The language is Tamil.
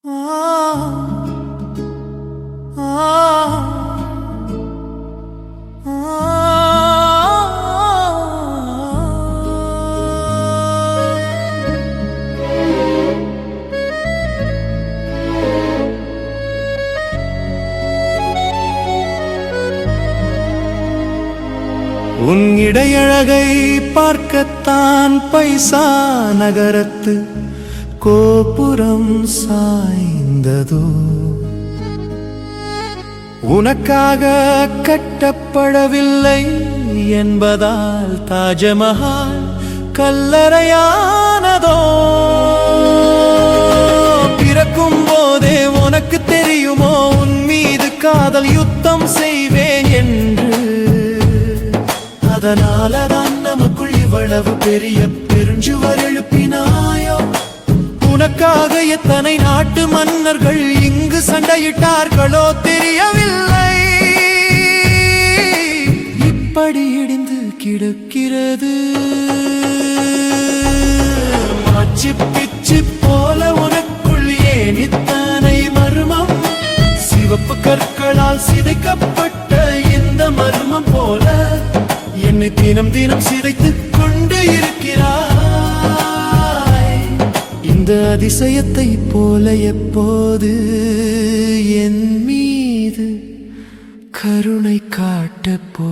உன் இடையழகை பார்க்கத்தான் பைசா நகரத்து கோபுரம் சாய்ந்ததோ, உனக்காக கட்டப்படவில்லை என்பதால் தாஜ்மஹால் கல்லறையானதோ. பிறக்கும் போதே உனக்கு தெரியுமோ உன் மீது காதல் யுத்தம் செய்வேன் என்று. அதனாலதான் நமக்குள் இவ்வளவு பெரிய பெருஞ்சுவர் எழுப்பினாயோ. உனக்காக எத்தனை நாட்டு மன்னர்கள் இங்கு சண்டையிட்டார்களோ தெரியவில்லை. இப்படி இடிந்து கிடக்கிறது மாச்சு பிச்சு போல உனக்குள் ஏன் இத்தனை மர்மம்? சிவப்பு கற்களால் சிதைக்கப்பட்ட இந்த மர்மம் போல என்னை தினம் தினம் சிதைத்துக் கொண்டு இருக்கிறாய். இந்த அதிசயத்தை போல எப்போது என் மீது கருணை காட்டப் போ